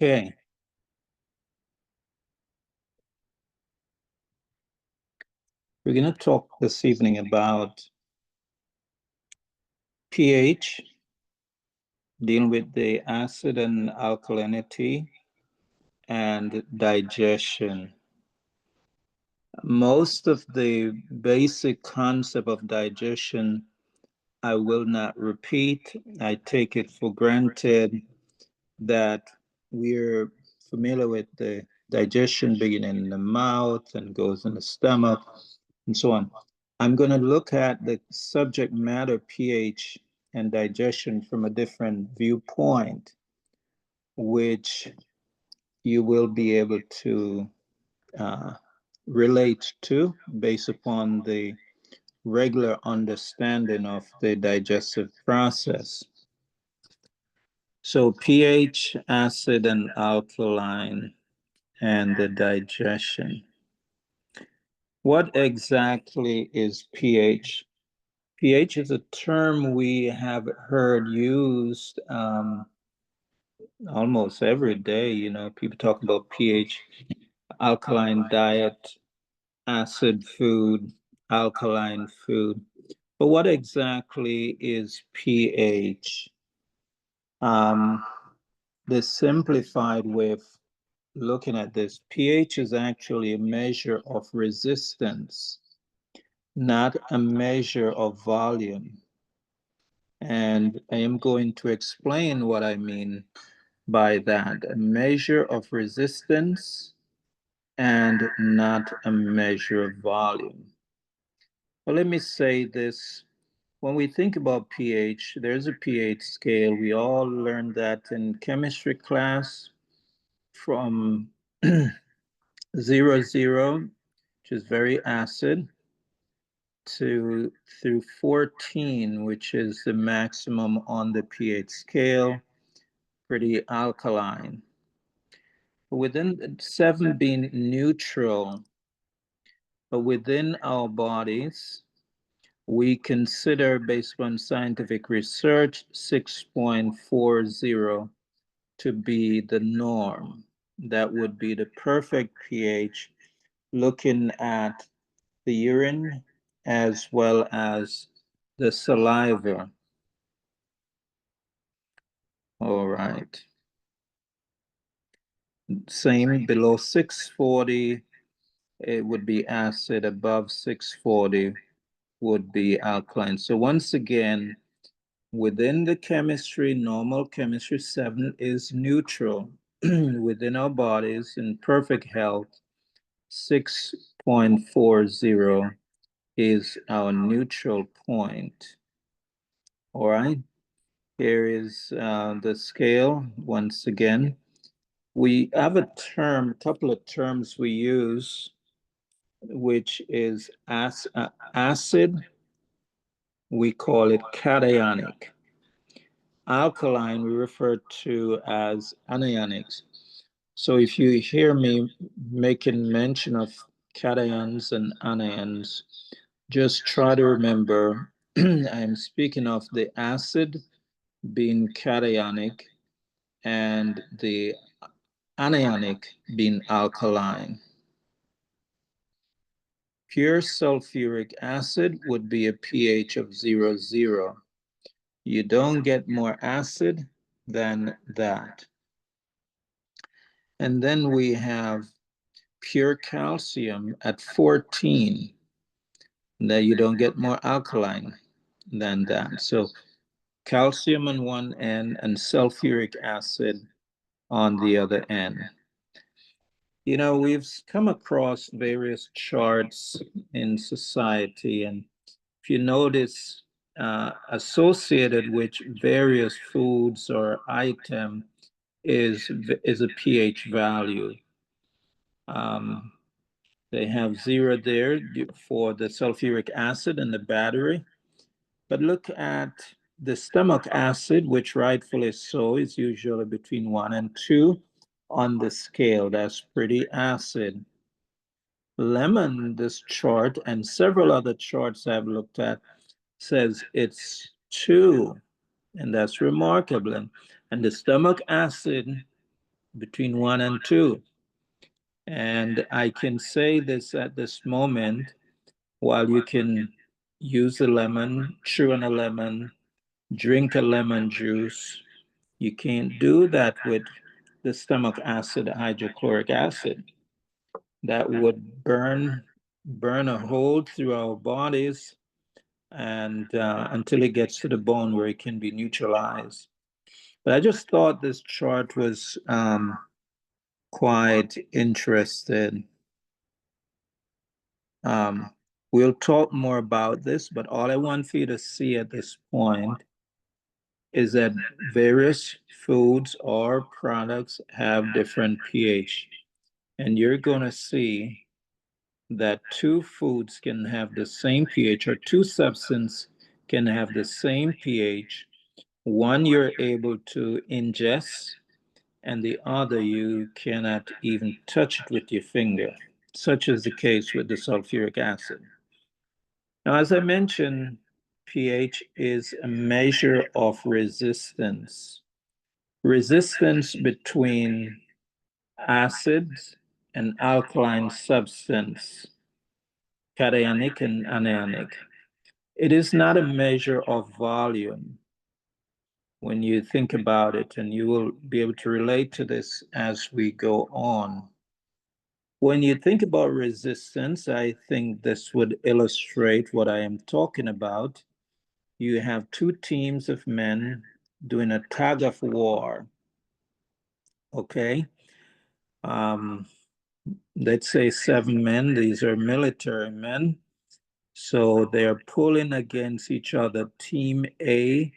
Okay. We're going to talk this evening about pH, dealing with the acid and alkalinity, and digestion. Most of the basic concept of digestion, I will not repeat. I take it for granted that we're familiar with the digestion beginning in the mouth and goes in the stomach and so on. I'm going to look at the subject matter pH and digestion from a different viewpoint, which you will be able to uh, relate to based upon the regular understanding of the digestive process. So pH, acid and alkaline, and the digestion. What exactly is pH? pH is a term we have heard used almost every day. You know, people talk about pH, alkaline diet, acid food, alkaline food. But what exactly is pH? Um, the simplified way of looking at this, pH is actually a measure of resistance, not a measure of volume. And I am going to explain what I mean by that. A measure of resistance and not a measure of volume. Well, let me say this. When we think about pH, there's a pH scale. We all learned that in chemistry class from 0, which is very acid, to through 14, which is the maximum on the pH scale, pretty alkaline. Within 7 being neutral, but within our bodies, we consider, based on scientific research, 6.40 to be the norm. That would be the perfect pH, looking at the urine as well as the saliva. All right. Same below 640, it would be acid. Above 640 would be alkaline. So once again, within the chemistry, normal chemistry, 7 is neutral. Within our bodies, in perfect health, 6.40 is our neutral point. All right, here is the scale once again. We have a couple of terms we use, which is acid, we call it cationic. Alkaline, we refer to as anionics. So if you hear me making mention of cations and anions, just try to remember I'm speaking of the acid being cationic and the anionic being alkaline. Pure sulfuric acid would be a pH of 0. You don't get more acid than that. And then we have pure calcium at 14. That you don't get more alkaline than that. So calcium on one end and sulfuric acid on the other end. You know, we've come across various charts in society, and if you notice, associated with various foods or item is a pH value. Um, they have 0 there for the sulfuric acid and the battery. But look at the stomach acid, which rightfully so is usually between 1 and 2 on the scale. That's pretty acid. Lemon, this chart, and several other charts I've looked at, says it's 2, and that's remarkable. and the stomach acid between 1 and 2. And I can say this at this moment, while you can use a lemon, chew on a lemon, drink a lemon juice, you can't do that with the stomach acid, hydrochloric acid. That would burn a hole through our bodies and until it gets to the bone where it can be neutralized. But I just thought this chart was quite interesting. We'll talk more about this, but all I want for you to see at this point is that various foods or products have different pH. And you're going to see that two foods can have the same pH, or two substances can have the same pH. One you're able to ingest, and the other you cannot even touch it with your finger, such is the case with the sulfuric acid. Now, as I mentioned, pH is a measure of resistance. Resistance between acids and alkaline substance, cationic and anionic. It is not a measure of volume when you think about it, and you will be able to relate to this as we go on. When you think about resistance, I think this would illustrate what I am talking about. You have two teams of men doing a tug of war. Okay. Let's say 7 men, these are military men. So they're pulling against each other, Team A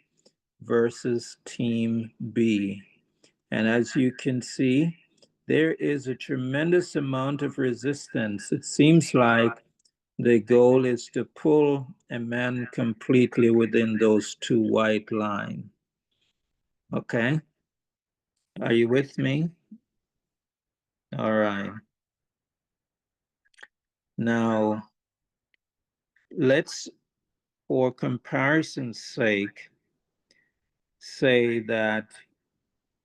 versus Team B. And as you can see, there is a tremendous amount of resistance. It seems like the goal is to pull a man completely within those two white lines. Okay? Are you with me? All right. Now, let's, for comparison's sake, say that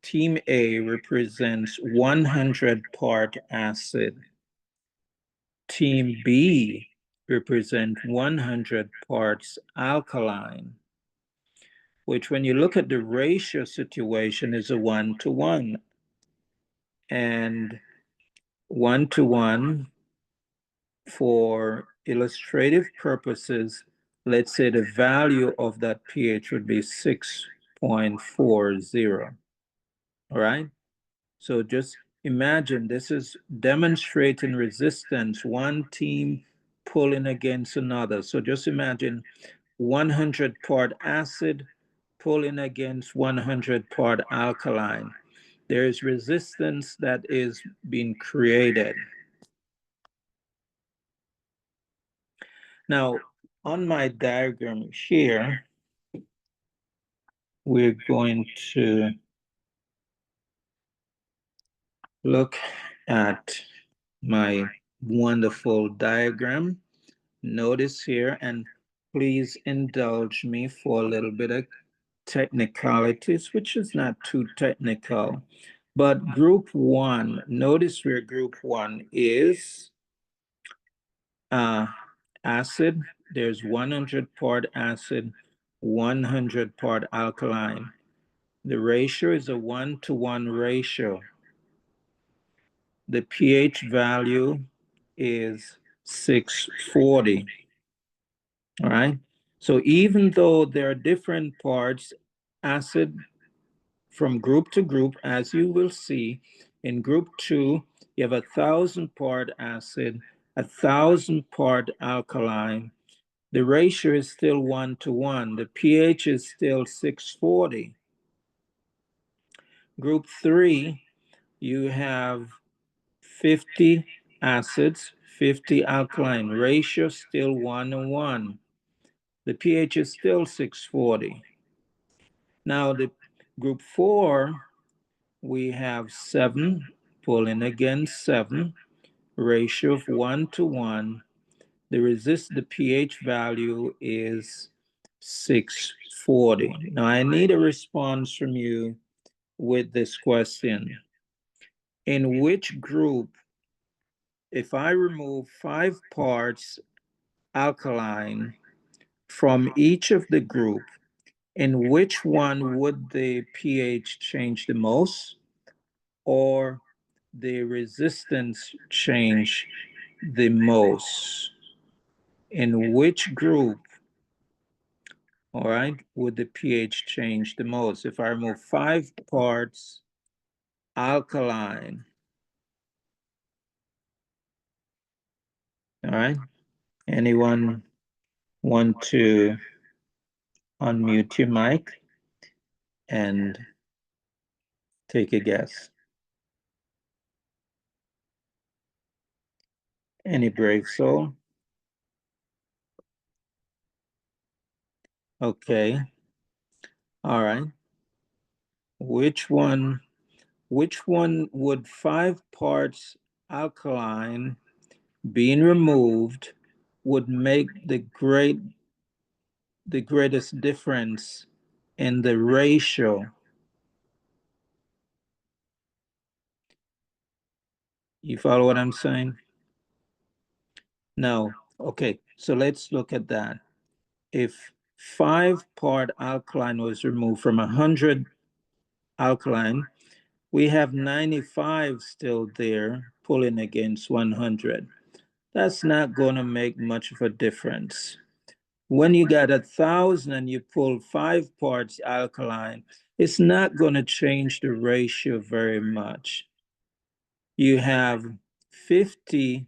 Team A represents 100 part acid. Team B represents 100 parts alkaline, which when you look at the ratio situation is a 1-to-1. And 1-to-1, for illustrative purposes, let's say the value of that pH would be 6.40. All right? So just imagine this is demonstrating resistance, one team pulling against another. So just imagine 100 part acid pulling against 100 part alkaline. There is resistance that is being created. Now, on my diagram here, we're going to look at my wonderful diagram. Notice here, and please indulge me for a little bit of technicalities, which is not too technical. But group 1, notice where group 1 is acid. There's 100 part acid, 100 part alkaline. The ratio is a 1-to-1 ratio. The pH value is 640. All right. So even though there are different parts, acid from group to group, as you will see, in group 2, you have 1,000 part acid, 1,000 part alkaline. The ratio is still 1-to-1. The pH is still 640. Group 3, you have 50 acids, 50 alkaline. Ratio still 1-to-1. The pH is still 640. Now the group 4, we have 7 pulling against 7, ratio of 1-to-1. The pH value is 640. Now I need a response from you with this question. In which group, if I remove 5 parts alkaline from each of the group, in which one would the pH change the most, or the resistance change the most? In which group, all right, would the pH change the most? If I remove 5 parts alkaline, all right, anyone want to unmute your mic and take a guess? Any brave soul? Okay, all right. Which one would 5 parts alkaline being removed would make the greatest difference in the ratio? You follow what I'm saying? No. Okay, so let's look at that. If 5-part alkaline was removed from 100 alkaline, we have 95 still there pulling against 100. That's not going to make much of a difference. When you got 1,000 and you pull 5 parts alkaline, it's not going to change the ratio very much. You have 50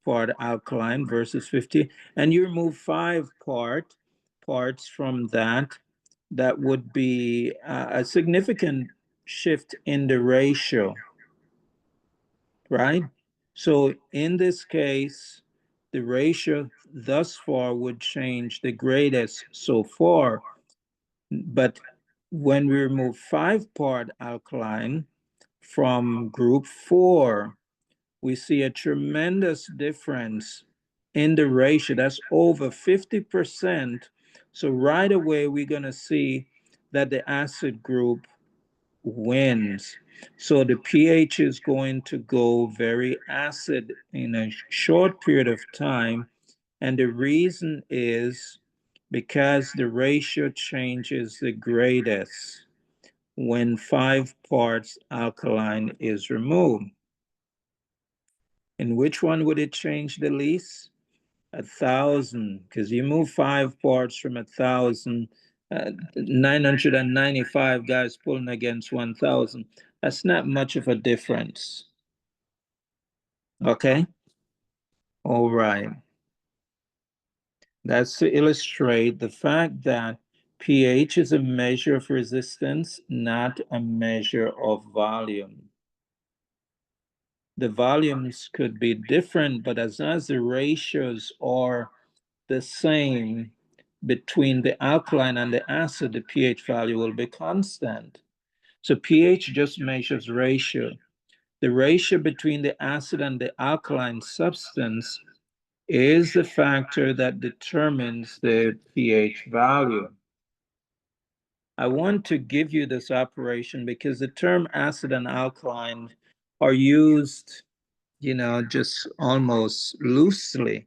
part alkaline versus 50, and you remove 5 parts from that, that would be a significant shift in the ratio, right? So in this case, the ratio thus far would change the greatest so far. But when we remove 5-part alkaline from group 4, we see a tremendous difference in the ratio. That's over 50%. So right away, we're going to see that the acid group wins. So the pH is going to go very acid in a short period of time. And the reason is because the ratio changes the greatest when 5 parts alkaline is removed. And which one would it change the least? 1,000, because you move 5 parts from 1,000, 995 guys pulling against 1,000. That's not much of a difference. Okay? All right. That's to illustrate the fact that pH is a measure of resistance, not a measure of volume. The volumes could be different, but as long as the ratios are the same between the alkaline and the acid, the pH value will be constant. So pH just measures ratio. The ratio between the acid and the alkaline substance is the factor that determines the pH value. I want to give you this operation because the term acid and alkaline are used, just almost loosely,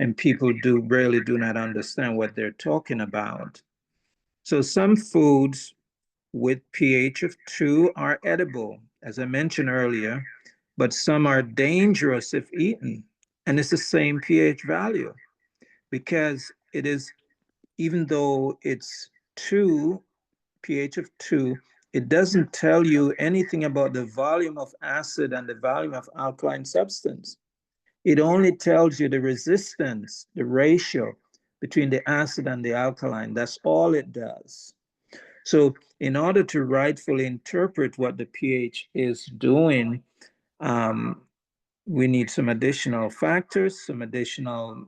and people really do not understand what they're talking about. So some foods with pH of 2 are edible, as I mentioned earlier, but some are dangerous if eaten. And it's the same pH value because it is, even though it's 2, pH of 2, it doesn't tell you anything about the volume of acid and the volume of alkaline substance. It only tells you the resistance, the ratio between the acid and the alkaline. That's all it does. So in order to rightfully interpret what the pH is doing, we need some additional factors, some additional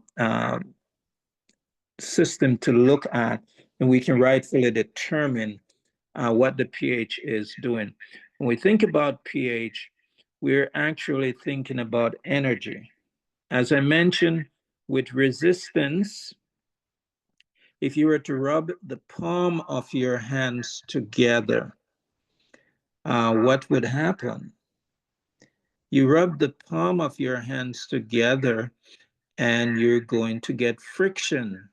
system to look at, and we can rightfully determine what the pH is doing. When we think about pH, we're actually thinking about energy. As I mentioned, with resistance, if you were to rub the palm of your hands together, what would happen? You rub the palm of your hands together and you're going to get friction.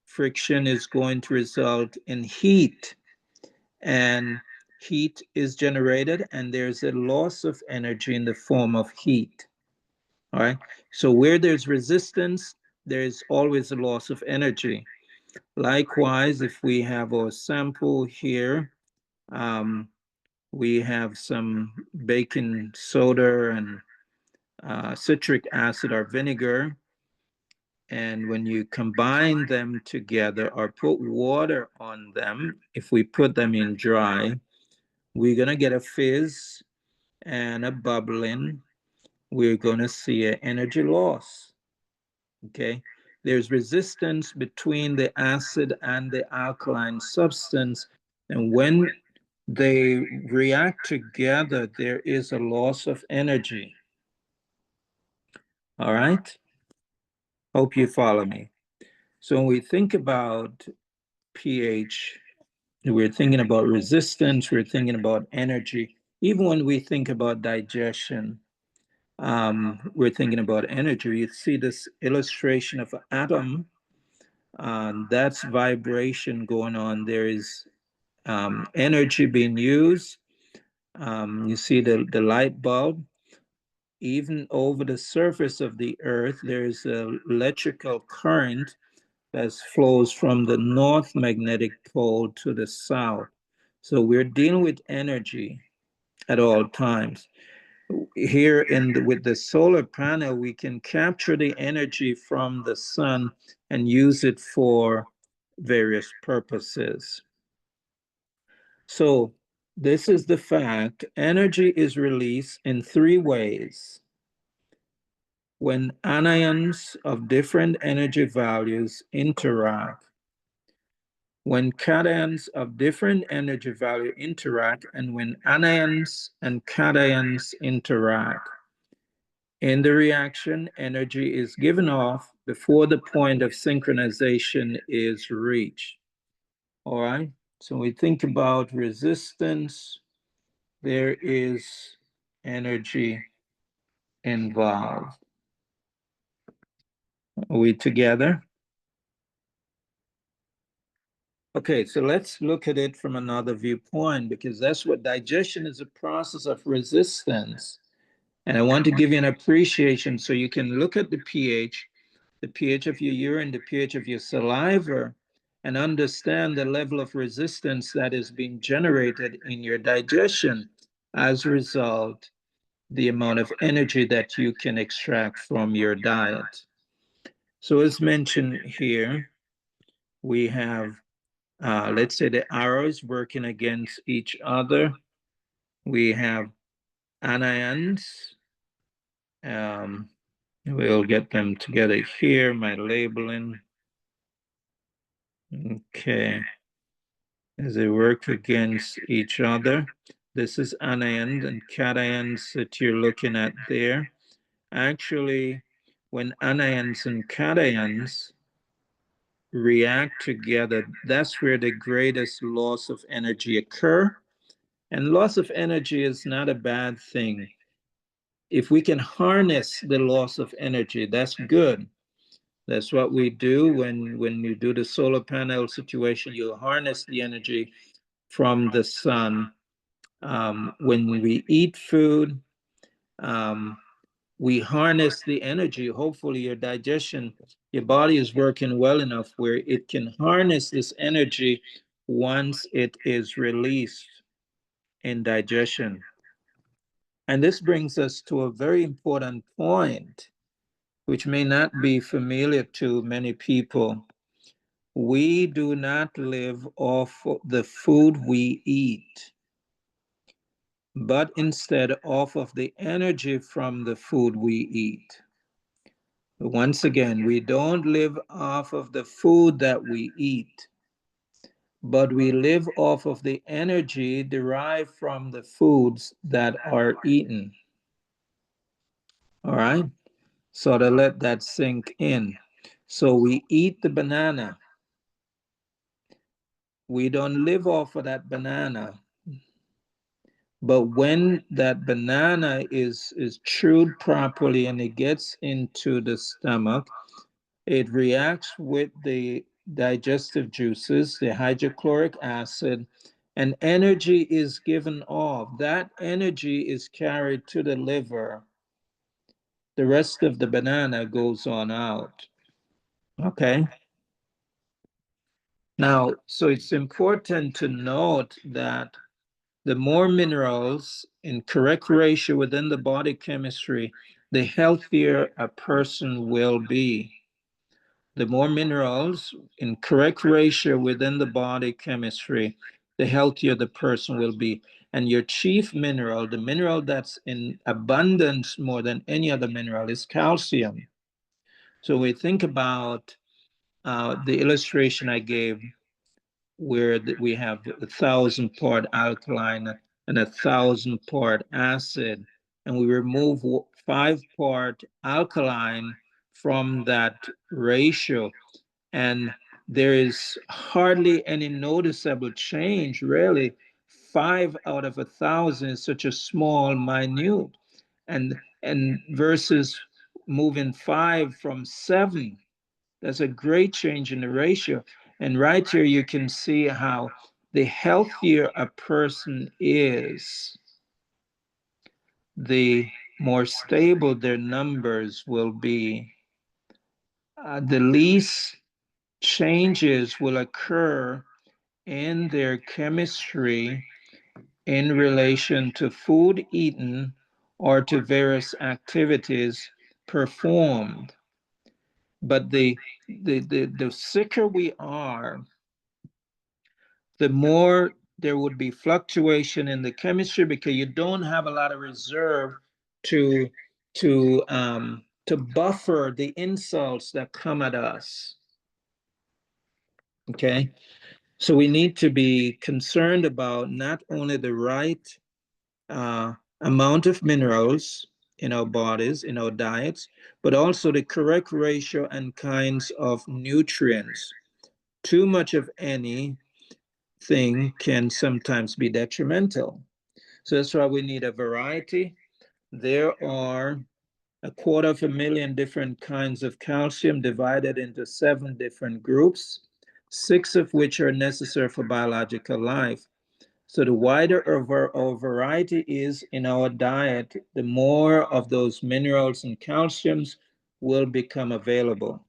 Friction is going to result in heat, and heat is generated, and there's a loss of energy in the form of heat. All right. So where there's resistance, there's always a loss of energy. Likewise, if we have our sample here, we have some baking soda and citric acid or vinegar. And when you combine them together or put water on them, if we put them in dry, we're going to get a fizz and a bubbling. We're going to see an energy loss. Okay. There's resistance between the acid and the alkaline substance. And when they react together, there is a loss of energy. All right. Hope you follow me. So when we think about pH, we're thinking about resistance, we're thinking about energy. Even when we think about digestion, we're thinking about energy. You see this illustration of an atom, that's vibration going on. There is energy being used. You see the light bulb. Even over the surface of the earth, there's an electrical current that flows from the north magnetic pole to the south. So we're dealing with energy at all times. Here with the solar panel, we can capture the energy from the sun and use it for various purposes. So this is the fact. Energy is released in three ways. When anions of different energy values interact, when cations of different energy value interact, and when anions and cations interact. In the reaction, energy is given off before the point of synchronization is reached. All right, so we think about resistance, there is energy involved. Are we together? Okay, so let's look at it from another viewpoint, because that's what digestion is, a process of resistance. And I want to give you an appreciation so you can look at the pH of your urine, the pH of your saliva, and understand the level of resistance that is being generated in your digestion. As a result, the amount of energy that you can extract from your diet. So as mentioned here, we have, let's say the arrows working against each other. We have anions. We'll get them together here, my labeling. Okay. As they work against each other. This is anions and cations that you're looking at there. Actually, when anions and cations react together, that's where the greatest loss of energy occur. And loss of energy is not a bad thing. If we can harness the loss of energy, that's good. That's what we do when you do the solar panel situation. You harness the energy from the sun. When we eat food, we harness the energy. Hopefully your digestion, your body is working well enough where it can harness this energy once it is released in digestion. And this brings us to a very important point, which may not be familiar to many people. We do not live off the food we eat, but instead off of the energy from the food we eat. Once again, we don't live off of the food that we eat, but we live off of the energy derived from the foods that are eaten. All right? So to let that sink in. So we eat the banana. We don't live off of that banana, But when that banana is chewed properly and it gets into the stomach, it reacts with the digestive juices, the hydrochloric acid, and energy is given off. That energy is carried to the liver. The rest of the banana goes on out. Okay. Now, so it's important to note that the more minerals in correct ratio within the body chemistry, the healthier a person will be. The more minerals in correct ratio within the body chemistry, the healthier the person will be. And your chief mineral, the mineral that's in abundance more than any other mineral, is calcium. So we think about the illustration I gave where we have 1,000-part alkaline and 1,000-part acid, and we remove 5-part alkaline from that ratio, and there is hardly any noticeable change, really. 5 out of 1,000 is such a small, minute, and versus moving 5 from 7, that's a great change in the ratio. And right here, you can see how the healthier a person is, the more stable their numbers will be. The least changes will occur in their chemistry in relation to food eaten or to various activities performed. But the sicker we are, the more there would be fluctuation in the chemistry because you don't have a lot of reserve to to buffer the insults that come at us. Okay, so we need to be concerned about not only the right amount of minerals in our bodies, in our diets, but also the correct ratio and kinds of nutrients. Too much of any thing can sometimes be detrimental. So that's why we need a variety. There are 250,000 different kinds of calcium divided into 7 different groups, 6 of which are necessary for biological life. So the wider our variety is in our diet, the more of those minerals and calciums will become available.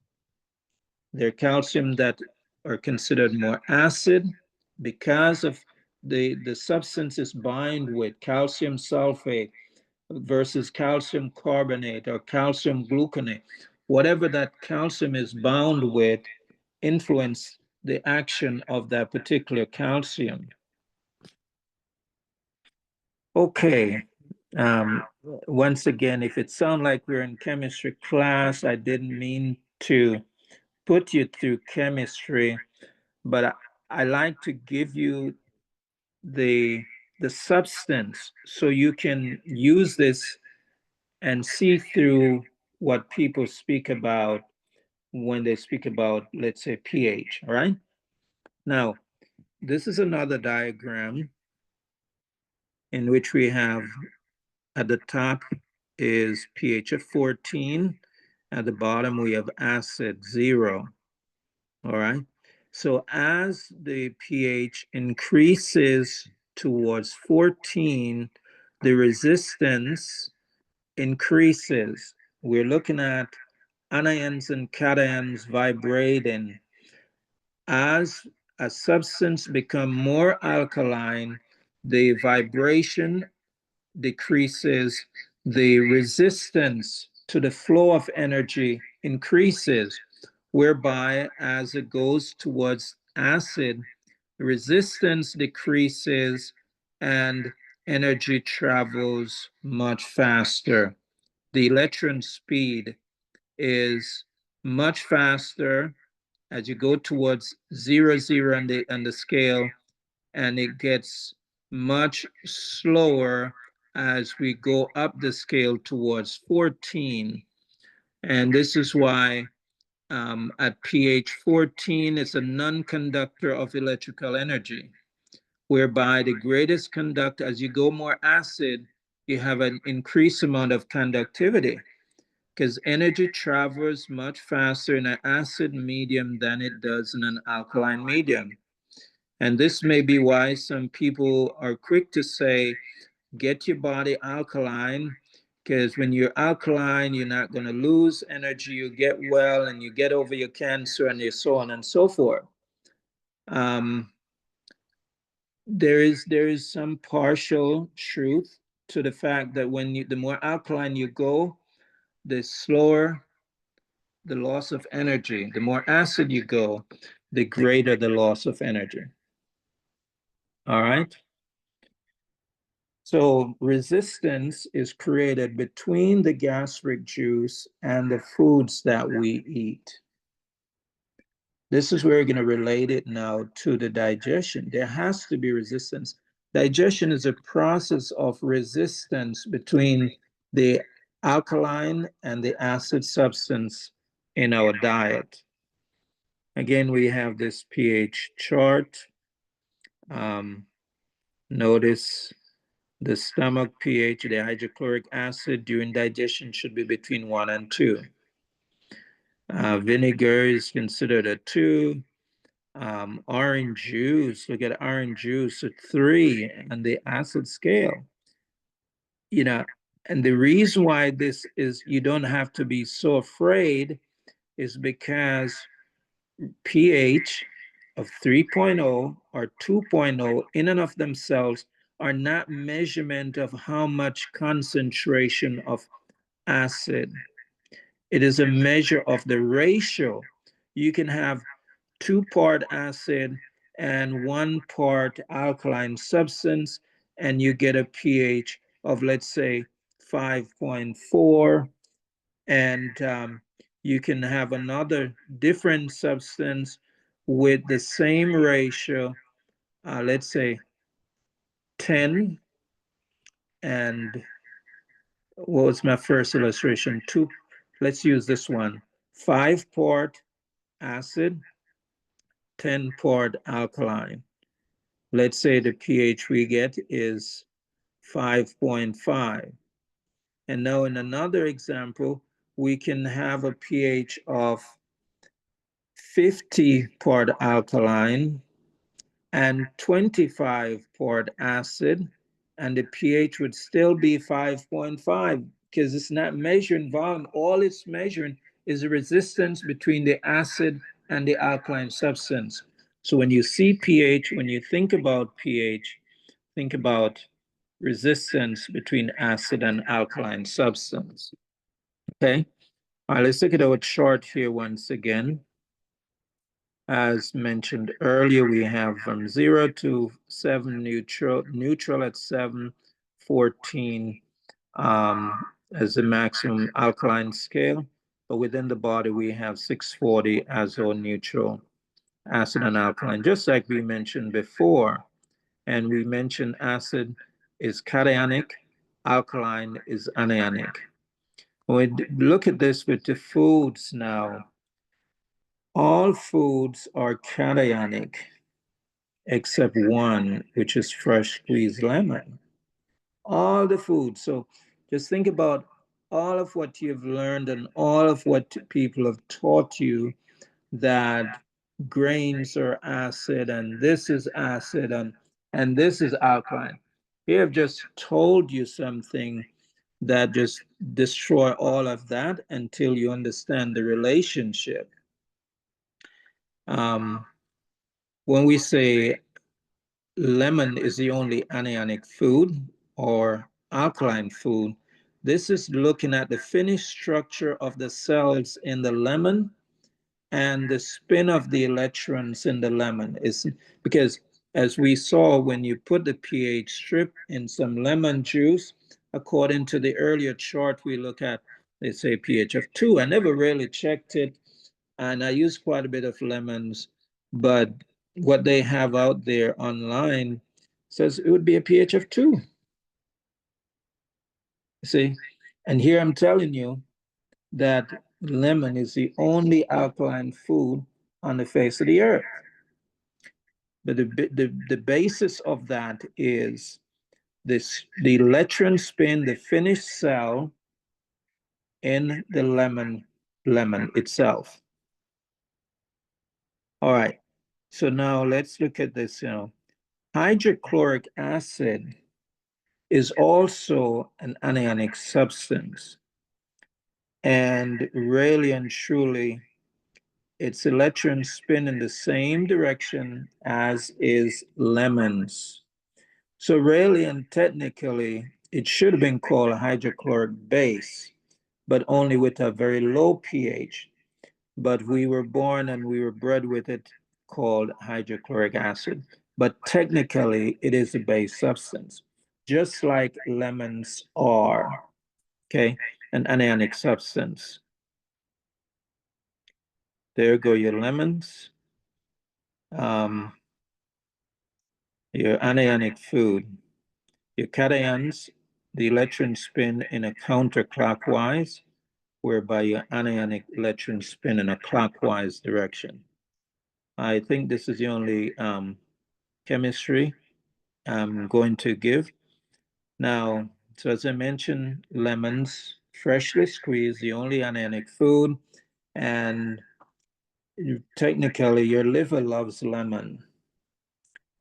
There are calcium that are considered more acid because of the substances bind with calcium sulfate versus calcium carbonate or calcium gluconate. Whatever that calcium is bound with influence the action of that particular calcium. Okay. Once again, if it sounds like we're in chemistry class, I didn't mean to put you through chemistry, but I like to give you the the substance so you can use this and see through what people speak about when they speak about, let's say, pH. All right. Now, this is another diagram in which we have at the top is pH of 14. At the bottom, we have acid 0. All right. So as the pH increases towards 14, the resistance increases. We're looking at anions and cations vibrating. As a substance becomes more alkaline, the vibration decreases, the resistance to the flow of energy increases, whereby as it goes towards acid, resistance decreases and energy travels much faster. The electron speed is much faster as you go towards 0, 0 on the scale, and it gets much slower as we go up the scale towards 14. And this is why at pH 14, it's a non-conductor of electrical energy. whereby the greatest conduct, as you go more acid, you have an increased amount of conductivity because energy travels much faster in an acid medium than it does in an alkaline medium. And this may be why some people are quick to say, get your body alkaline, because when you're alkaline, you're not going to lose energy, you get well, and you get over your cancer, and so on and so forth. There is some partial truth to the fact that the more alkaline you go, the slower the loss of energy. The more acid you go, the greater the loss of energy. All right. So resistance is created between the gastric juice and the foods that we eat. This is where we're going to relate it now to the digestion. There has to be resistance. Digestion is a process of resistance between the alkaline and the acid substance in our diet. Again, we have this pH chart. Notice the stomach pH, the hydrochloric acid during digestion should be between 1 and 2. Vinegar is considered a 2. Orange juice, look at orange juice at 3 on the acid scale. And the reason why this is, you don't have to be so afraid, is because pH of 3.0 or 2.0 in and of themselves are not measurement of how much concentration of acid. It is a measure of the ratio. You can have 2-part acid and 1-part alkaline substance, and you get a pH of, let's say, 5.4. And you can have another different substance with the same ratio, let's say 10, and what was my first illustration? 2, let's use this one. 5-part acid, 10-part alkaline. Let's say the pH we get is 5.5. And now in another example, we can have a pH of 50-part alkaline and 25-part acid, and the pH would still be 5.5 because it's not measuring volume. All it's measuring is the resistance between the acid and the alkaline substance. So when you see pH, when you think about pH, think about resistance between acid and alkaline substance. Okay. All right, let's look at our chart here once again. As mentioned earlier, we have from 0 to 7 neutral at 7, 14 as the maximum alkaline scale. But within the body, we have 640 as our neutral acid and alkaline, just like we mentioned before. And we mentioned acid is cationic, alkaline is anionic. When we look at this with the foods now, all foods are cationic except one, which is fresh squeezed lemon. All the foods. So just think about all of what you've learned and all of what people have taught you, that grains are acid and this is acid and this is alkaline. They have just told you something that just destroy all of that until you understand the relationship. When we say lemon is the only anionic food or alkaline food, this is looking at the finished structure of the cells in the lemon and the spin of the electrons in the lemon. Is because, as we saw, when you put the pH strip in some lemon juice, according to the earlier chart we look at, they say pH of 2. I never really checked it, and I use quite a bit of lemons, but what they have out there online says it would be a pH of 2. See, and here I'm telling you that lemon is the only alkaline food on the face of the earth. But the basis of that is the electron spin, the finished cell in the lemon itself. All right. So now let's look at this. Hydrochloric acid is also an anionic substance. And really and truly, its electrons spin in the same direction as is lemons. So really and technically, it should have been called a hydrochloric base, but only with a very low pH. But we were born and we were bred with it called hydrochloric acid. But technically, it is a base substance, just like lemons are, okay, an anionic substance. There go your lemons, your anionic food. Your cations, the electrons spin in a counterclockwise, whereby your anionic electrons spin in a clockwise direction. I think this is the only chemistry I'm going to give. Now, so as I mentioned, lemons, freshly squeezed, the only anionic food, and technically your liver loves lemon.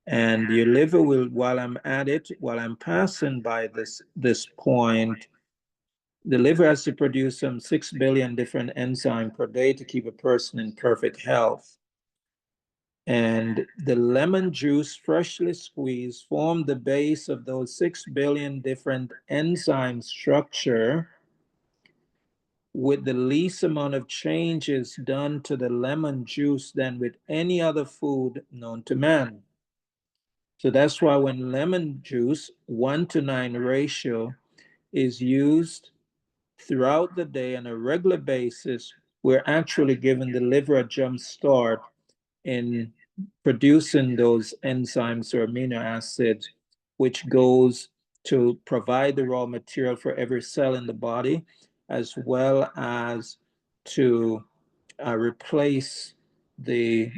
And your liver will, while I'm at it, while I'm passing by this point, the liver has to produce some 6 billion different enzymes per day to keep a person in perfect health. And the lemon juice, freshly squeezed, formed the base of those 6 billion different enzyme structure, with the least amount of changes done to the lemon juice than with any other food known to man. So that's why when lemon juice, 1:9 ratio, is used throughout the day on a regular basis, we're actually giving the liver a jump start in producing those enzymes or amino acids, which goes to provide the raw material for every cell in the body, as well as to replace the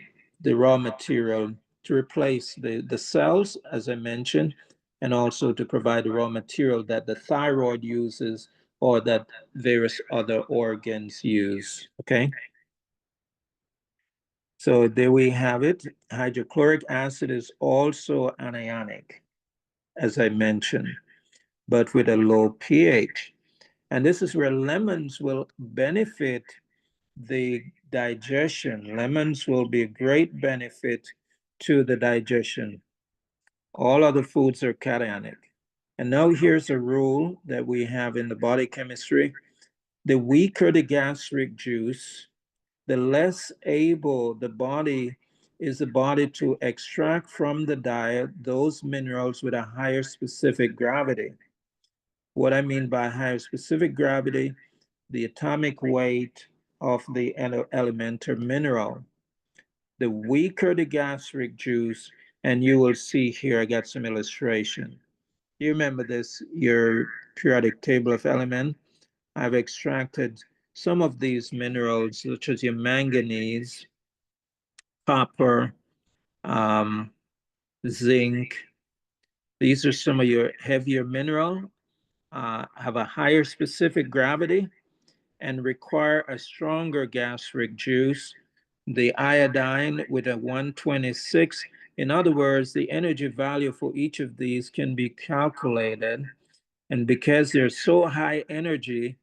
raw material, to replace the cells, as I mentioned, and also to provide the raw material that the thyroid uses or that various other organs use, okay? So there we have it. Hydrochloric acid is also anionic, as I mentioned, but with a low pH. And this is where lemons will benefit the digestion. Lemons will be a great benefit to the digestion. All other foods are cationic. And now here's a rule that we have in the body chemistry. The weaker the gastric juice, the less able the body to extract from the diet those minerals with a higher specific gravity. What I mean by higher specific gravity, the atomic weight of the elemental mineral. The weaker the gastric juice, and you will see here, I got some illustration. You remember this, your periodic table of elements? I've extracted some of these minerals, such as your manganese, copper, um, zinc. These are some of your heavier mineral, have a higher specific gravity, and require a stronger gastric juice. The iodine with a 126. In other words, the energy value for each of these can be calculated. And because they're so high energy,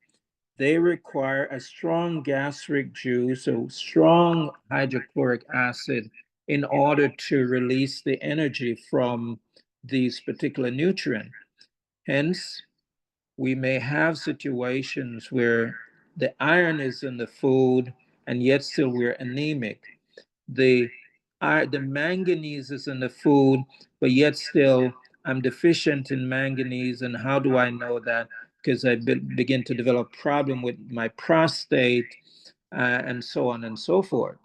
they require a strong gastric juice, so strong hydrochloric acid, in order to release the energy from these particular nutrients. Hence, we may have situations where the iron is in the food and yet still we're anemic. The, the manganese is in the food, but yet still I'm deficient in manganese. And how do I know that? Because I begin to develop problem with my prostate and so on and so forth.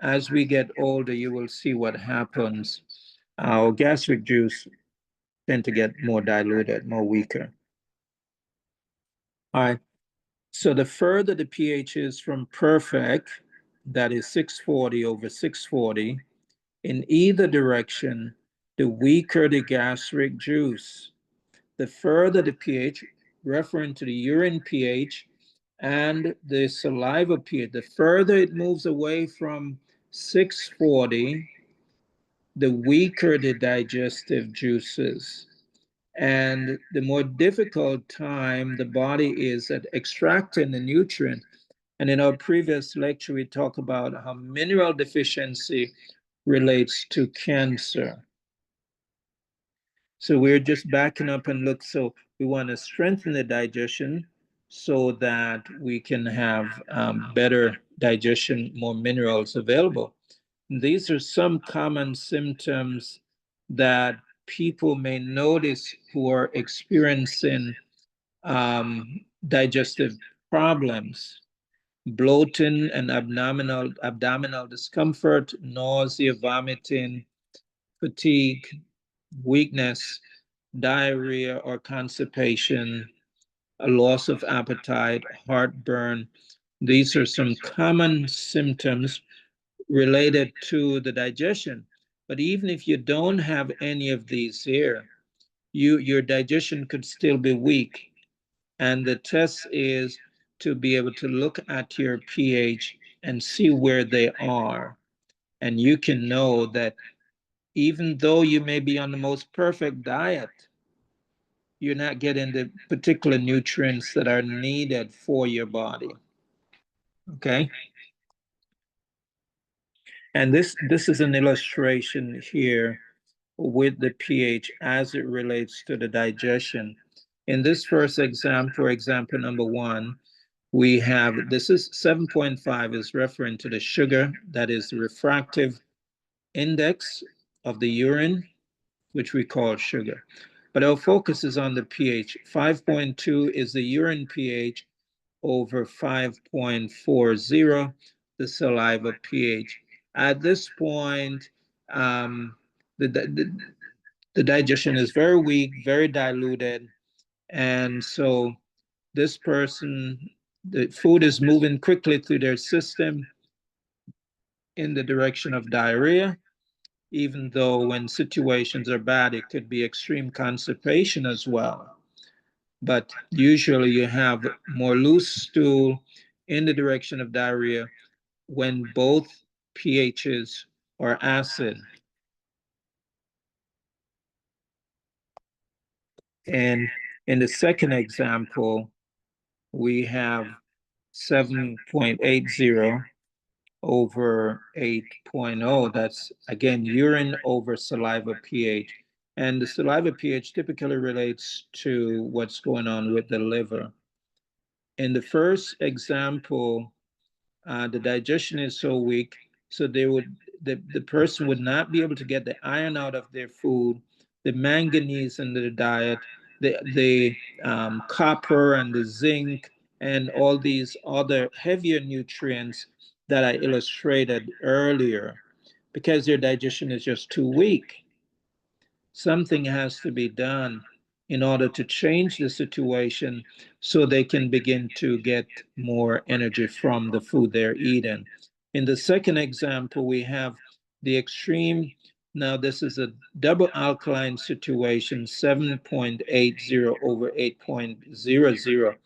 As we get older, you will see what happens. Our gastric juice tend to get more diluted, more weaker. All right. So the further the pH is from perfect, that is 640 over 640, In either direction, the weaker the gastric juice. The further the pH, referring to the urine pH and the saliva pH, the further it moves away from 640, the weaker the digestive juices. And the more difficult time the body is at extracting the nutrient. And in our previous lecture, we talked about how mineral deficiency relates to cancer. So we're just backing up and look. So we want to strengthen the digestion so that we can have better digestion, more minerals available. These are some common symptoms that people may notice who are experiencing digestive problems: bloating and abdominal discomfort, nausea, vomiting, fatigue, weakness, diarrhea or constipation, a loss of appetite, heartburn. These are some common symptoms related to the digestion. But even if you don't have any of these here, your digestion could still be weak. And the test is to be able to look at your pH and see where they are. And you can know that even though you may be on the most perfect diet, you're not getting the particular nutrients that are needed for your body. Okay? And this is an illustration here with the pH as it relates to the digestion. In this first example, example number 1, we have, this is 7.5 is referring to the sugar, that is the refractive index of the urine, which we call sugar. But our focus is on the pH. 5.2 is the urine pH over 5.40, the saliva pH. At this point, the, the, the digestion is very weak, very diluted. And so this person, the food is moving quickly through their system in the direction of diarrhea, even though when situations are bad, it could be extreme constipation as well. But usually you have more loose stool in the direction of diarrhea when both pHs are acid. And in the second example, we have 7.80 over 8.0. That's, again, urine over saliva pH. And the saliva pH typically relates to what's going on with the liver. In the first example, the digestion is so weak, so the person would not be able to get the iron out of their food, the manganese in their diet, the copper and the zinc, and all these other heavier nutrients that I illustrated earlier, because their digestion is just too weak. Something has to be done in order to change the situation so they can begin to get more energy from the food they're eating. In the second example, we have the extreme. Now, this is a double alkaline situation, 7.80 over 8.00.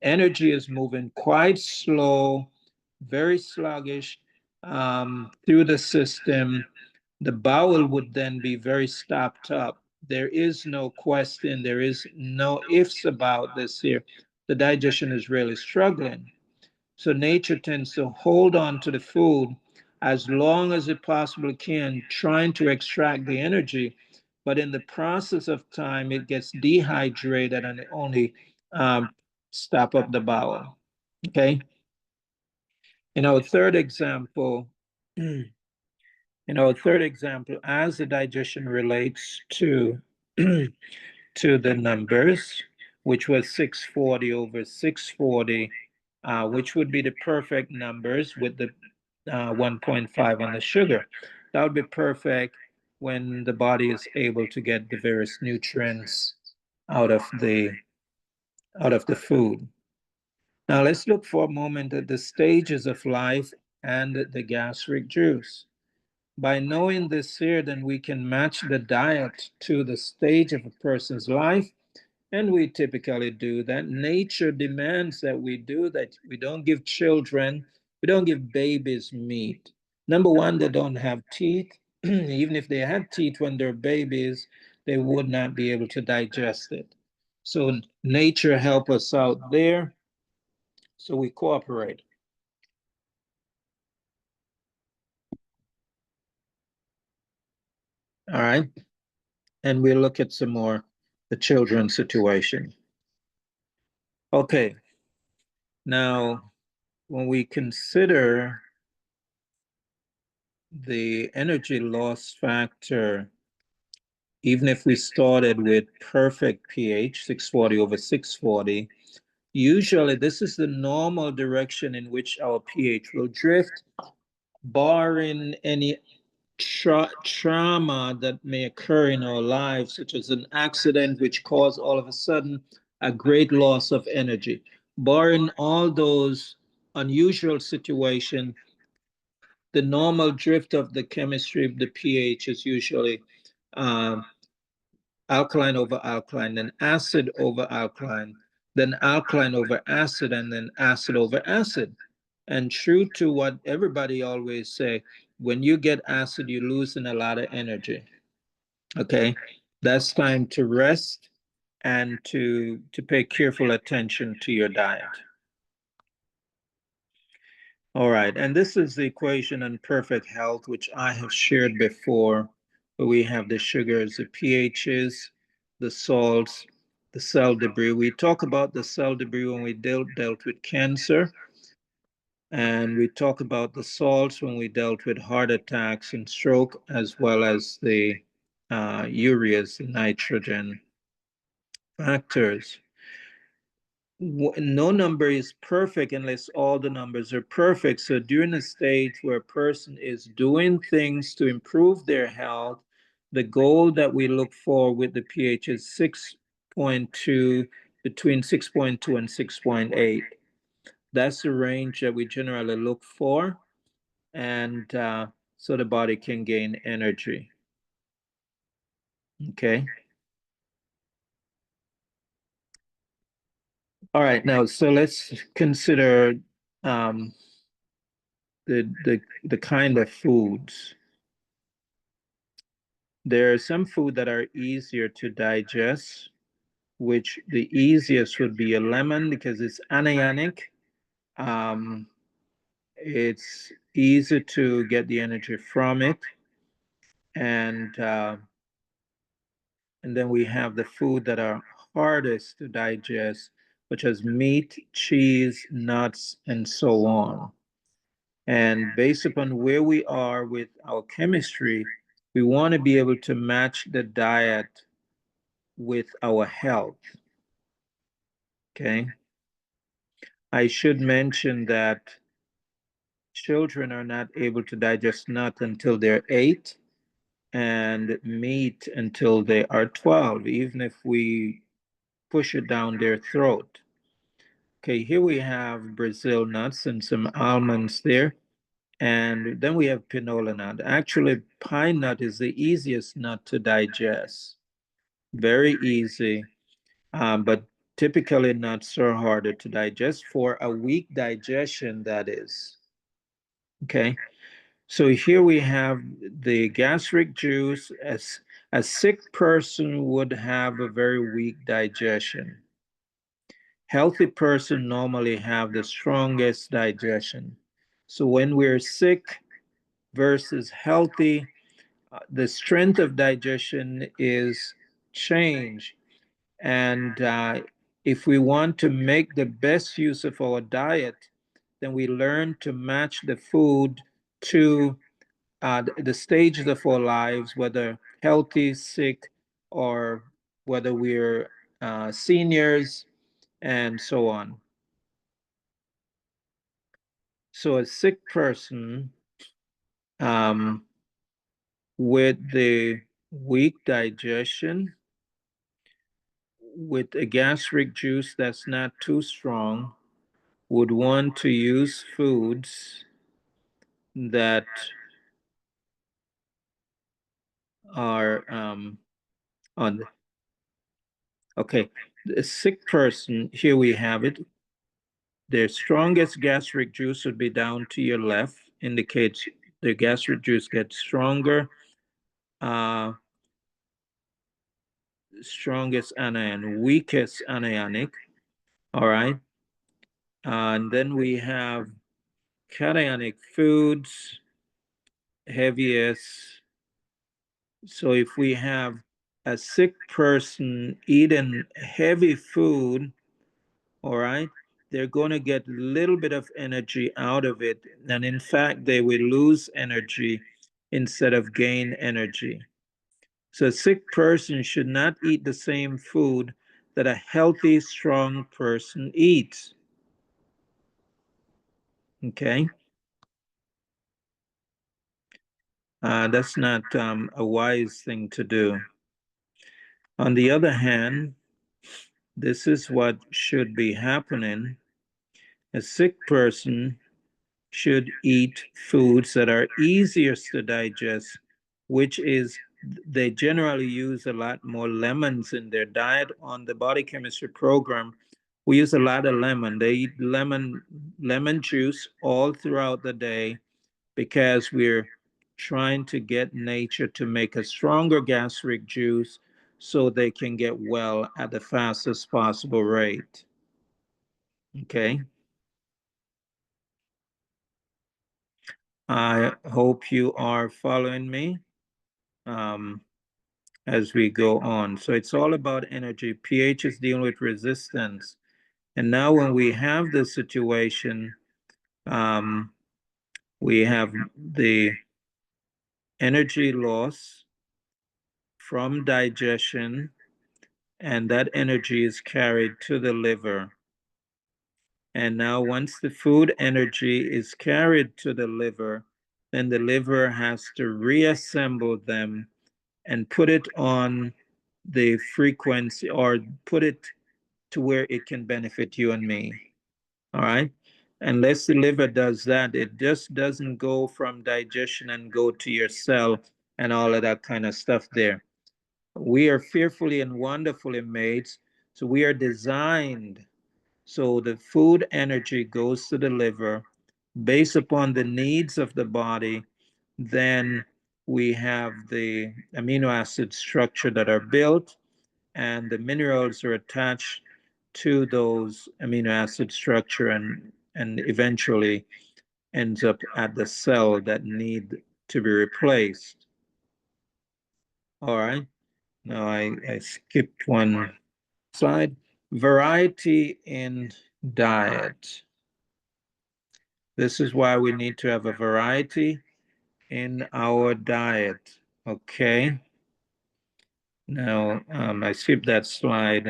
Energy is moving quite slow, very sluggish through the system. The bowel would then be very stopped up. There is no question, there is no ifs about this here. The digestion is really struggling. So nature tends to hold on to the food as long as it possibly can, trying to extract the energy. But in the process of time, it gets dehydrated and it only stop up the bowel. Okay. In our third example, as the digestion relates to to the numbers, which was 640 over 640, which would be the perfect numbers with the 1.5 on the sugar. That would be perfect when the body is able to get the various nutrients out of the food. Now let's look for a moment at the stages of life and the gastric juice. By knowing this here, then we can match the diet to the stage of a person's life. And we typically do that. Nature demands that we do that. We don't give children, we don't give babies meat. Number one, they don't have teeth. Even if they had teeth when they're babies, they would not be able to digest it. So nature help us out there. So we cooperate. All right. And we'll look at some more the children's situation. Okay. Now, when we consider the energy loss factor, even if we started with perfect pH, 640 over 640, usually this is the normal direction in which our pH will drift, barring any trauma that may occur in our lives, such as an accident which caused all of a sudden a great loss of energy. Barring all those unusual situations, the normal drift of the chemistry of the pH is usually uh, alkaline over alkaline, then acid over alkaline, then alkaline over acid, and then acid over acid. And true to what everybody always say, when you get acid, you're losing a lot of energy. Okay, that's time to rest and to pay careful attention to your diet. All right, and this is the equation on perfect health, which I have shared before, where we have the sugars, the pHs, the salts, the cell debris. We talk about the cell debris when we dealt with cancer, and we talk about the salts when we dealt with heart attacks and stroke, as well as the ureas, the nitrogen factors. No number is perfect unless all the numbers are perfect. So during a stage where a person is doing things to improve their health, the goal that we look for with the pH is 6.2, between 6.2 and 6.8. That's the range that we generally look for, and so the body can gain energy. Okay. All right, now, so let's consider um, the kind of foods. There are some food that are easier to digest, which the easiest would be a lemon because it's anionic. Um, it's easy to get the energy from it, and and then we have the food that are hardest to digest, which is meat, cheese, nuts, and so on. And based upon where we are with our chemistry, we want to be able to match the diet with our health. Okay. I should mention that children are not able to digest nuts until they're 8 and meat until they are 12, even if we push it down their throat. Okay, here we have Brazil nuts and some almonds there. And then we have pinola nut. Actually, pine nut is the easiest nut to digest. Very easy, but typically nuts are harder to digest for a weak digestion, that is. Okay, so here we have the gastric juice. As a sick person would have a very weak digestion. Healthy person normally have the strongest digestion. So when we're sick versus healthy, the strength of digestion is change. And if we want to make the best use of our diet, then we learn to match the food to the stages of our lives, whether healthy, sick, or whether we're seniors, and so on. So a sick person um, with the weak digestion, with a gastric juice that's not too strong, would want to use foods that are on. Okay, the sick person, here we have it. Their strongest gastric juice would be down to your left, indicates the gastric juice gets stronger. Strongest anion, weakest anionic. All right. And then we have cationic foods, heaviest. So if we have a sick person eating heavy food, all right, they're going to get a little bit of energy out of it. And in fact, they will lose energy instead of gain energy. So a sick person should not eat the same food that a healthy, strong person eats. Okay? That's not a wise thing to do. On the other hand, this is what should be happening. A sick person should eat foods that are easiest to digest, which is they generally use a lot more lemons in their diet. On the body chemistry program, we use a lot of lemon. They eat lemon juice all throughout the day because we're trying to get nature to make a stronger gastric juice so they can get well at the fastest possible rate. Okay. I hope you are following me um, as we go on. So it's all about energy. pH is dealing with resistance. And now when we have this situation, um, we have the energy loss from digestion, and that energy is carried to the liver. And now once the food energy is carried to the liver, then the liver has to reassemble them and put it on the frequency or put it to where it can benefit you and me. All right. Unless the liver does that, it just doesn't go from digestion and go to your cell and all of that kind of stuff there. We are fearfully and wonderfully made. So we are designed so the food energy goes to the liver based upon the needs of the body. Then we have the amino acid structure that are built, and the minerals are attached to those amino acid structure and eventually ends up at the cell that need to be replaced. All right. Now I skipped one slide. Variety in diet. This is why we need to have a variety in our diet. Okay. Now I skipped that slide.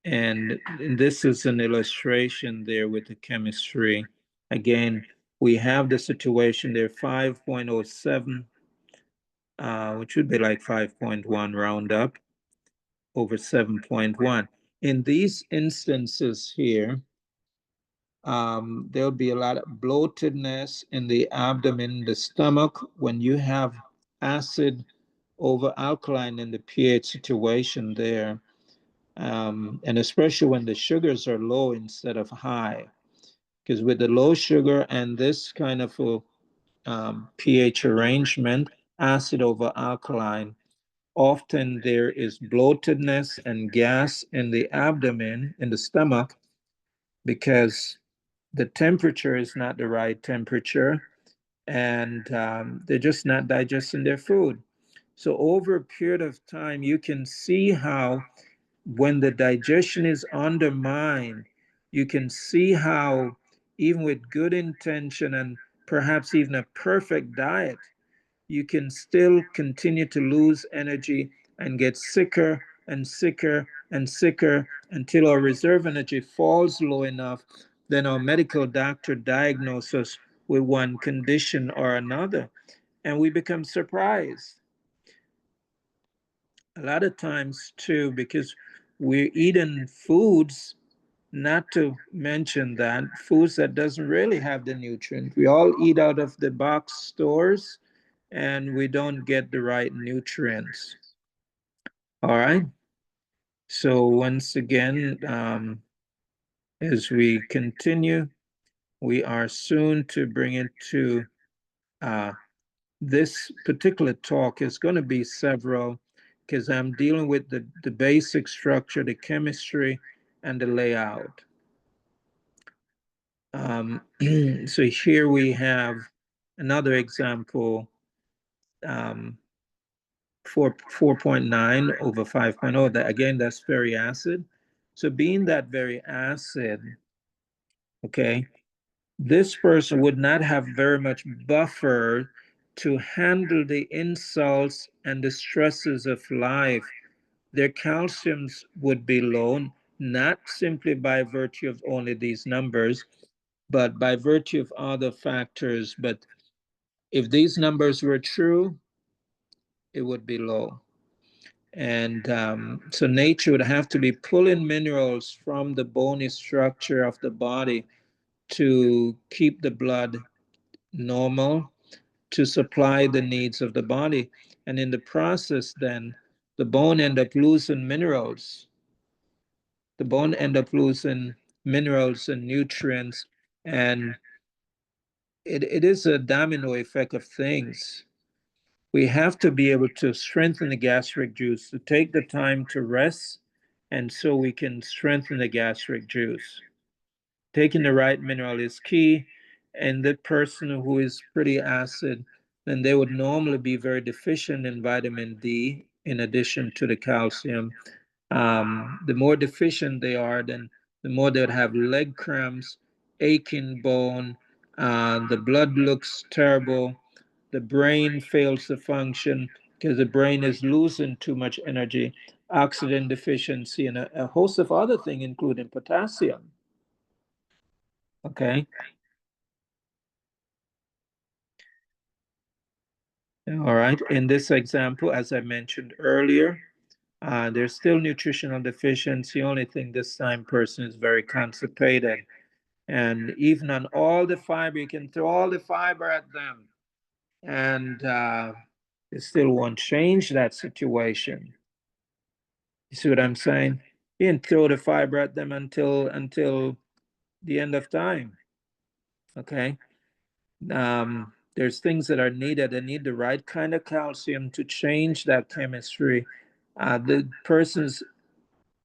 And this is an illustration there with the chemistry. Again, we have the situation there, 5.07, which would be like 5.1 round up over 7.1. In these instances here, there'll be a lot of bloatedness in the abdomen, the stomach. When you have acid over alkaline in the pH situation there, and especially when the sugars are low instead of high, because with the low sugar and this kind of a pH arrangement, acid over alkaline, often there is bloatedness and gas in the abdomen, in the stomach, because the temperature is not the right temperature, and they're just not digesting their food. So over a period of time, you can see how when the digestion is undermined, you can see how even with good intention and perhaps even a perfect diet, you can still continue to lose energy and get sicker and sicker and sicker until our reserve energy falls low enough. Then our medical doctor diagnoses us with one condition or another, and we become surprised. A lot of times, too, because we're eating foods, not to mention that, foods that doesn't really have the nutrient. We all eat out of the box stores, and we don't get the right nutrients. All right. So once again, as we continue, we are soon to bring it to uh, this particular talk is going to be several because I'm dealing with the basic structure, the chemistry, and the layout. So here we have another example, 4.9 over 5.0. That again, that's very acid. So being that very acid, okay, this person would not have very much buffer to handle the insults and the stresses of life. Their calciums would be low, not simply by virtue of only these numbers, but by virtue of other factors. But if these numbers were true, it would be low. And so nature would have to be pulling minerals from the bony structure of the body to keep the blood normal, to supply the needs of the body. And in the process, then the bone end up losing minerals. The bone end up losing minerals and nutrients, and it is a domino effect of things. We have to be able to strengthen the gastric juice, to take the time to rest, and so we can strengthen the gastric juice. Taking the right mineral is key, and the person who is pretty acid, then they would normally be very deficient in vitamin D in addition to the calcium. The more deficient they are, then the more they would have leg cramps, aching bone, the blood looks terrible, the brain fails to function because the brain is losing too much energy, oxygen deficiency, and a host of other things, including potassium. Okay. All right. In this example, as I mentioned earlier, there's still nutritional deficiency. Only thing this time person is very constipated. And even on all the fiber, you can throw all the fiber at them. And it still won't change that situation. You see what I'm saying? You can throw the fiber at them until the end of time. Okay. There's things that are needed. They need the right kind of calcium to change that chemistry. The persons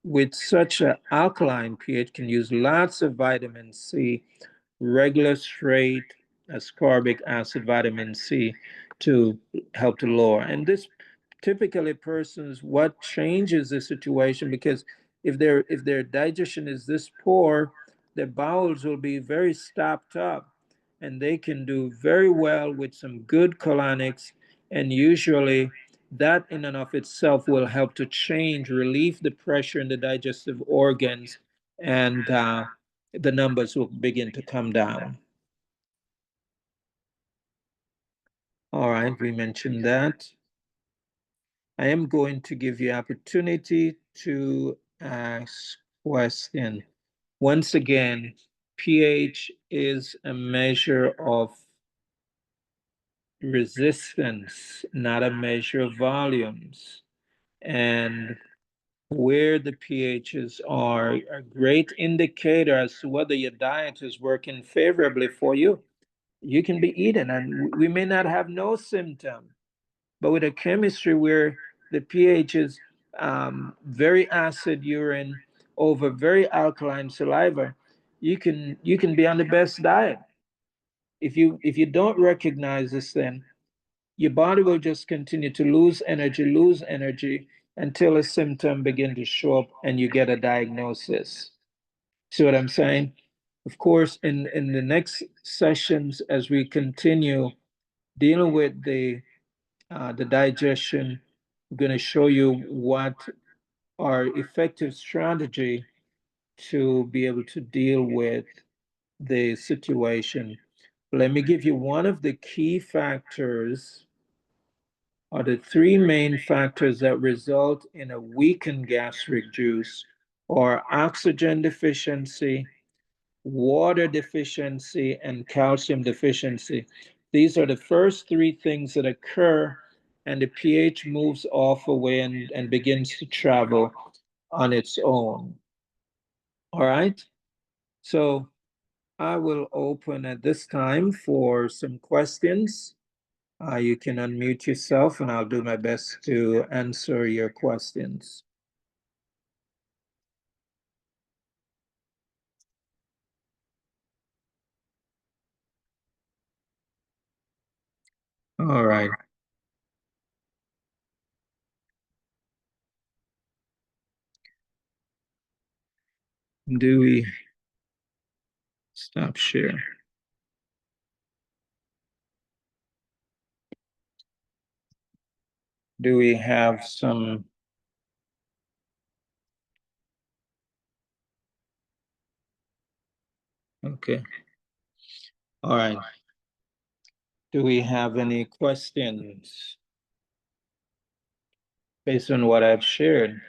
with such an alkaline pH can use lots of vitamin C, regular straight ascorbic acid vitamin C to help to lower. And this typically persons what changes the situation because if their digestion is this poor, their bowels will be very stopped up and they can do very well with some good colonics, and usually that in and of itself will help to change, relieve the pressure in the digestive organs, and the numbers will begin to come down. All right, we mentioned that. I am going to give you opportunity to ask question. Once again, pH is a measure of resistance, not a measure of volumes. And where the pHs are a great indicator as to whether your diet is working favorably for you. You can be eating, and we may not have no symptom, but with a chemistry where the pH is very acid urine over very alkaline saliva, you can be on the best diet. If you don't recognize this, then your body will just continue to lose energy until a symptom begin to show up and you get a diagnosis. See what I'm saying? Of course, in the next sessions, as we continue dealing with the digestion, I'm going to show you what are effective strategy to be able to deal with the situation. Let me give you one of the key factors, are the three main factors that result in a weakened gastric juice, or oxygen deficiency, water deficiency, and calcium deficiency. These are the first three things that occur, and the pH moves off away and begins to travel on its own. All right, so I will open at this time for some questions. You can unmute yourself and I'll do my best to answer your questions. All right. Do we stop share? Do we have some? Okay. All right. Do we have any questions based on what I've shared?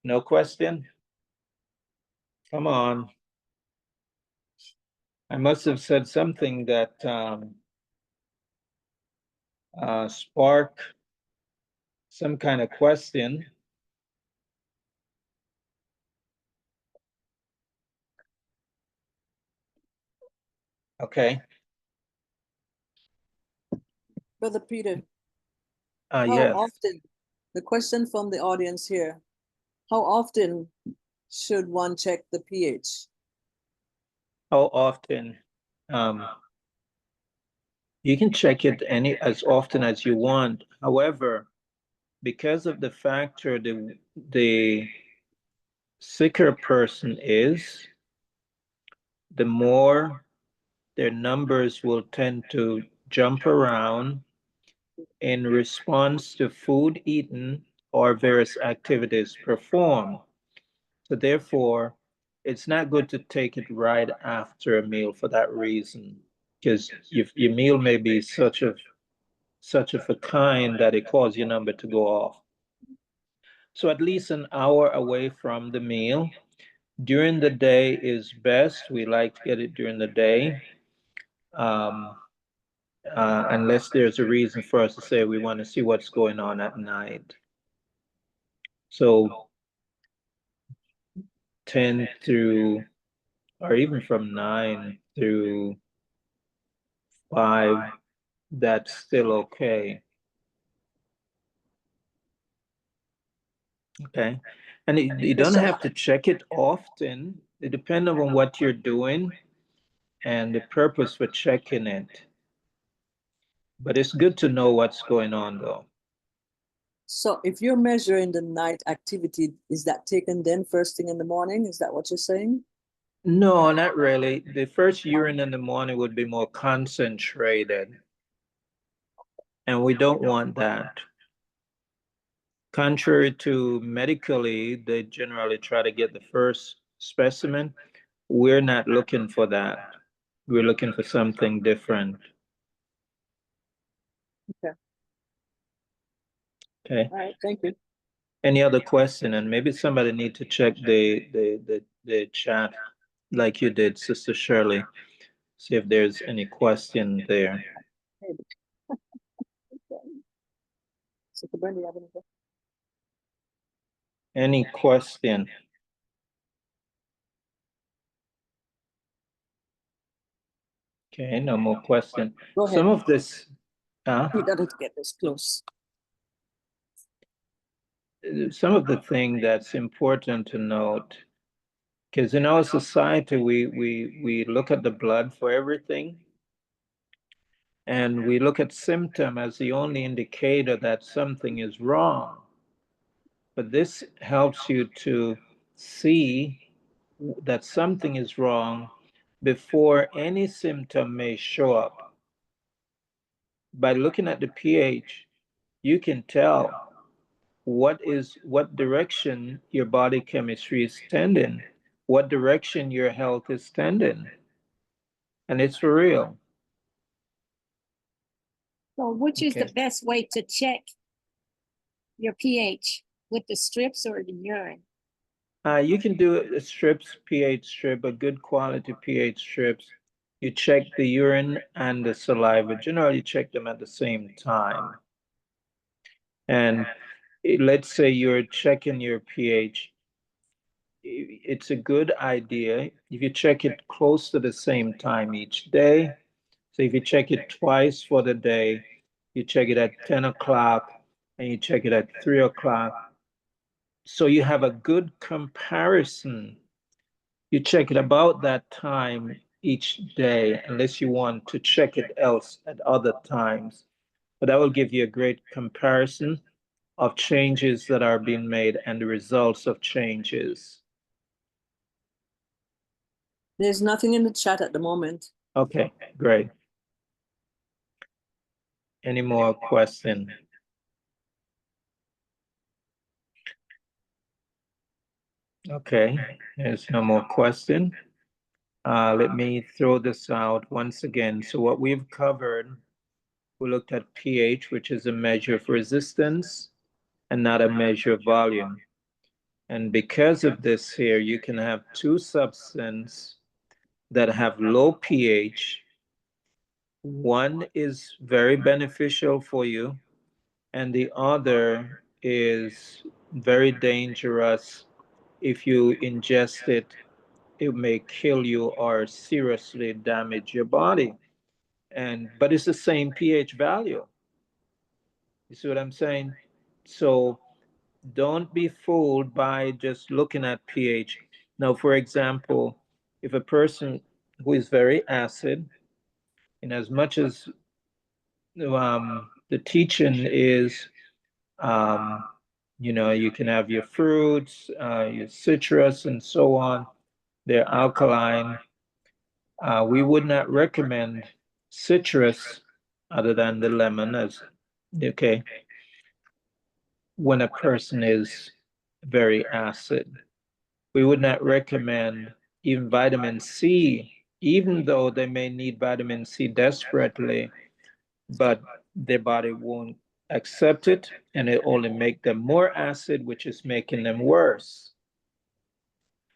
No question? Come on. I must have said something that spark some kind of question. Okay. Brother Peter, how Yes. often, the question from the audience here, how often should one check the pH? How often? You can check it as often as you want. However, because of the factor the sicker a person is, the more their numbers will tend to jump around in response to food eaten or various activities performed. So therefore, it's not good to take it right after a meal for that reason, because your meal may be such of a kind that it causes your number to go off. So at least an hour away from the meal. During the day is best. We like to get it during the day. Unless there's a reason for us to say we want to see what's going on at night. So 10 through, or even from 9 through 5, that's still okay. Okay. And you don't have to check it often. It depends on what you're doing and the purpose for checking it. But it's good to know what's going on, though. So if you're measuring the night activity, is that taken then first thing in the morning? Is that what you're saying? No, not really. The first urine in the morning would be more concentrated, and we don't want that. Contrary to medically, they generally try to get the first specimen. We're not looking for that. We're looking for something different. Okay. Okay. All right. Thank you. Any other question? And maybe somebody need to check the chat like you did, Sister Shirley. See if there's any question there. Sister Brenda, you have any questions? Any question? Okay, no more question. Go ahead. Some of this, You gotta get this close. some of the thing that's important to note, because in our society we look at the blood for everything, and we look at symptom as the only indicator that something is wrong. But this helps you to see that something is wrong before any symptom may show up. By looking at the pH, you can tell what direction your body chemistry is tending, what direction your health is tending. And it's for real. So which is Okay. the best way to check your pH, with the strips or the urine? You can do strips, pH strip, a good quality pH strips. You check the urine and the saliva. Generally, check them at the same time. And let's say you're checking your pH. It's a good idea if you check it close to the same time each day. So if you check it twice for the day, you check it at 10 o'clock and you check it at 3 o'clock. So you have a good comparison. You check it about that time each day, unless you want to check it else at other times. But that will give you a great comparison of changes that are being made and the results of changes. There's nothing in the chat at the moment. Okay, great. Any more questions? Okay, there's no more question. Let me throw this out once again. So what we've covered, we looked at pH, which is a measure of resistance and not a measure of volume. And because of this here, you can have two substances that have low pH. One is very beneficial for you, and the other is very dangerous. If you ingest it, it may kill you or seriously damage your body. But it's the same pH value. You see what I'm saying? So don't be fooled by just looking at pH. Now, for example, if a person who is very acid, in as much as the teaching is, um, you can have your fruits, your citrus, and so on, they're alkaline. We would not recommend citrus other than the lemon as okay when a person is very acid. We would not recommend even vitamin C, even though they may need vitamin C desperately, but their body won't accept it and it only make them more acid, which is making them worse.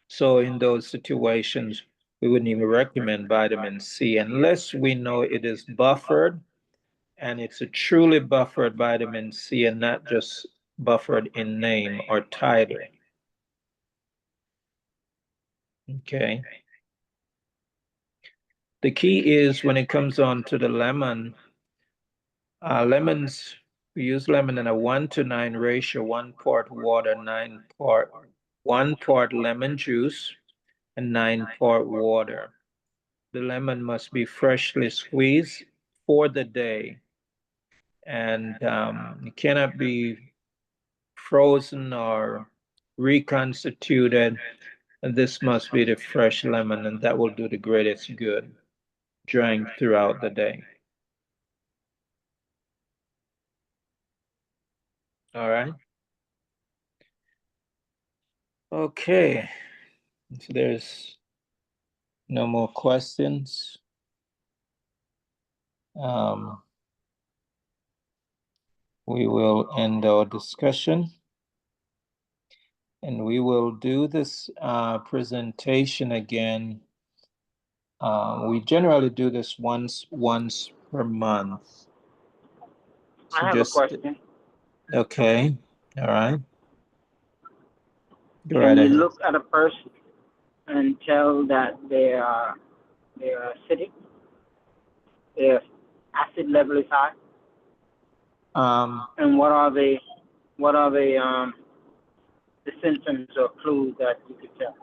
So in those situations, we wouldn't even recommend vitamin C unless we know it is buffered and it's a truly buffered vitamin C and not just buffered in name or title. Okay. The key is when it comes on to the lemon, lemons, we use lemon in a 1:9 ratio, 1 part water, 1 part lemon juice, and 9 part water. The lemon must be freshly squeezed for the day, and it cannot be frozen or reconstituted. And this must be the fresh lemon, and that will do the greatest good, drank throughout the day. All right. Okay. So there's no more questions. We will end our discussion. And we will do this presentation again. We generally do this once per month. So I have a question. Okay, all right. Go Can right you ahead. look at a person and tell that they are acidic? Their acid level is high. And what are the symptoms or clues that you could tell?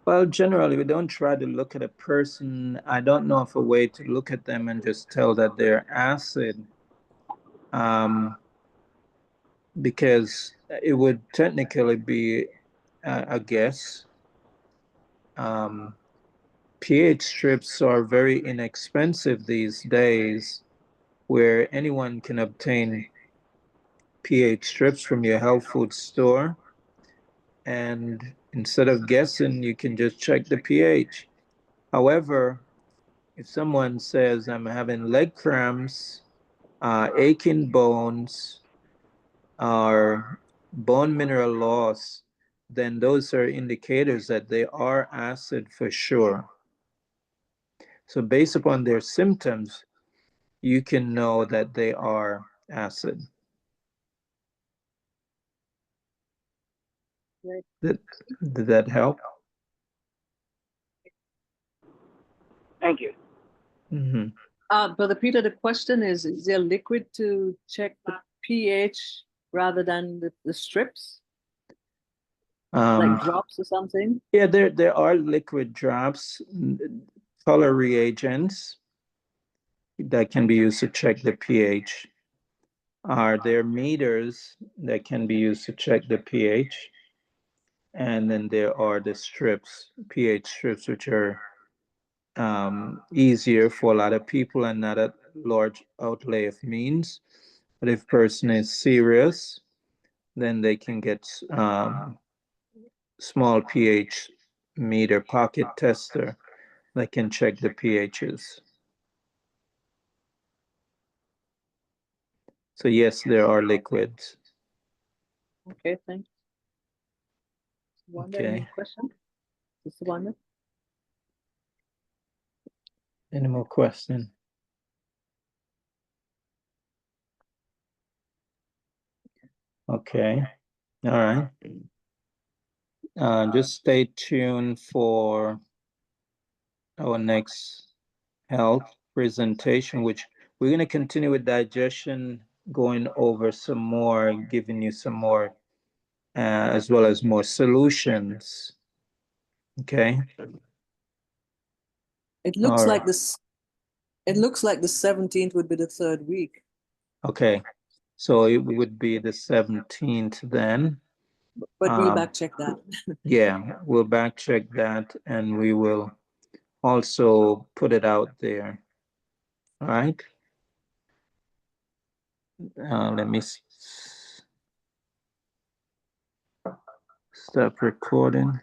Well, generally, we don't try to look at a person. I don't know of a way to look at them and just tell that they're acid, because it would technically be a guess. pH strips are very inexpensive these days, where anyone can obtain pH strips from your health food store. And instead of guessing, you can just check the pH. However, if someone says, I'm having leg cramps, aching bones, or bone mineral loss, then those are indicators that they are acid for sure. So based upon their symptoms, you can know that they are acid. Right. Did that help? Thank you. Mm-hmm. Brother Peter, the question is there liquid to check the pH rather than the strips, like drops or something? Yeah, there are liquid drops, color reagents that can be used to check the pH. Are there meters that can be used to check the pH? And then there are the strips, pH strips, which are easier for a lot of people and not a large outlay of means. But if person is serious, then they can get small pH meter pocket tester that can check the pHs. So yes, there are liquids. Okay, thanks. Wanda, any Okay. question? Just Wanda? Any more questions? Okay. All right. Just stay tuned for our next health presentation, which we're going to continue with digestion, going over some more, giving you some more, as well as more solutions. Okay. It looks All like right. this. It looks like the 17th would be the third week, Okay. So it would be the 17th then. but we'll back check that. Yeah, we'll back check that and we will also put it out there. All right. Let me stop recording.